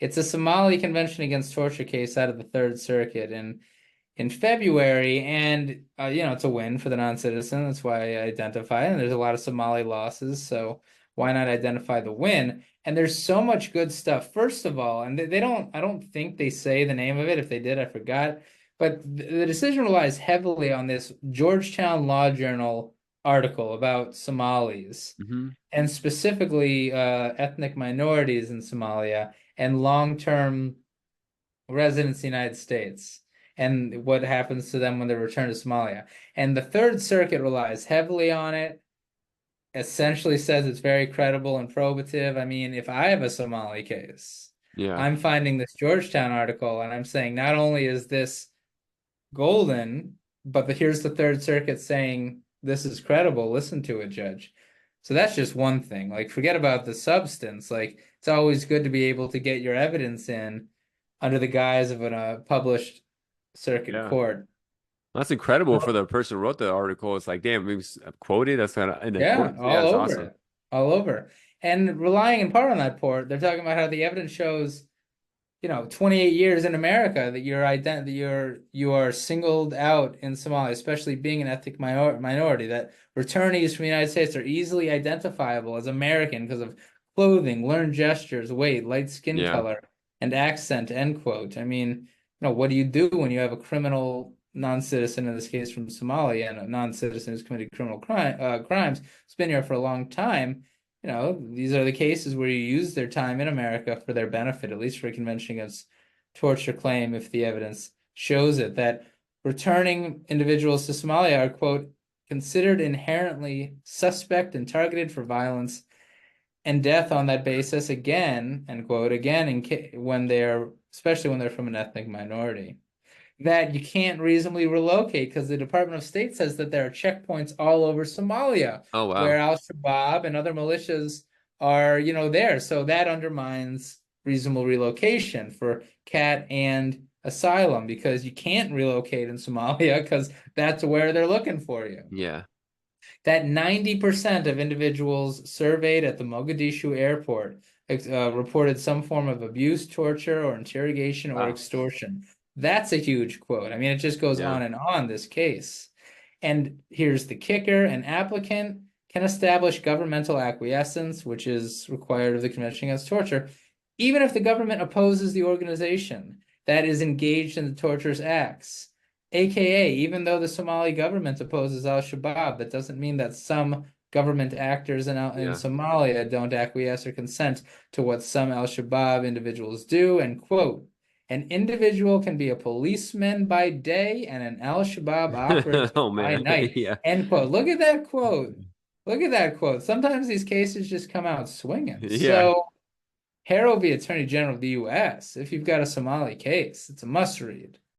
It's a Somali Convention Against Torture case out of the Third Circuit in February, and it's a win for the non-citizen. That's why I identify it. And there's a lot of Somali losses, so why not identify the win? And there's so much good stuff. First of all, and they don't, I don't think they say the name of it. If they did, I forgot. But the decision relies heavily on this Georgetown Law Journal article about Somalis, Hmm. and specifically ethnic minorities in Somalia and long-term residents in the United States, and what happens to them when they return to Somalia. And the Third Circuit relies heavily on it, essentially says it's very credible and probative. I mean, if I have a Somali case, Yeah. I'm finding this Georgetown article and I'm saying not only is this golden, but here's the Third Circuit saying this is credible. Listen to it, Judge. So that's just one thing. Like, forget about the substance. Like, it's always good to be able to get your evidence in under the guise of a published circuit Yeah. court. That's incredible for the person who wrote the article. It's like, damn, it was quoted. That's kind of in the Yeah, court. Yeah, all that's over awesome. it. All over. And relying in part on that port, they're talking about how the evidence shows 28 years in America that you are singled out in Somalia, especially being an ethnic minority, that returnees from the United States are easily identifiable as American because of clothing, learned gestures, weight, light skin Yeah. color, and accent, end quote. I mean, what do you do when you have a criminal non-citizen, in this case from Somalia, and a non-citizen who's committed crimes, has been here for a long time? These are the cases where you use their time in America for their benefit, at least for a convention against torture claim, if the evidence shows it, that returning individuals to Somalia are, quote, considered inherently suspect and targeted for violence and death on that basis, again, end quote, again, when they're, especially when they're from an ethnic minority, that you can't reasonably relocate because the Department of State says that there are checkpoints all over Somalia Oh, where wow. Al-Shabaab and other militias are, there. So that undermines reasonable relocation for CAT and asylum, because you can't relocate in Somalia because that's where they're looking for you. Yeah. That 90% of individuals surveyed at the Mogadishu airport reported some form of abuse, torture, or interrogation or Wow. extortion. That's a huge quote. I mean, it just goes Yeah. on and on, this case. And here's the kicker: an applicant can establish governmental acquiescence, which is required of the Convention Against Torture, even if the government opposes the organization that is engaged in the torturous acts. AKA, even though the Somali government opposes Al-Shabaab, that doesn't mean that some government actors in Yeah. Somalia don't acquiesce or consent to what some Al-Shabaab individuals do. And quote, an individual can be a policeman by day and an Al-Shabaab operative Oh, by man. night. Yeah. End quote. Look at that quote. Look at that quote. Sometimes these cases just come out swinging. Yeah. So Herrow v. Attorney General of the U.S., if you've got a Somali case, it's a must read.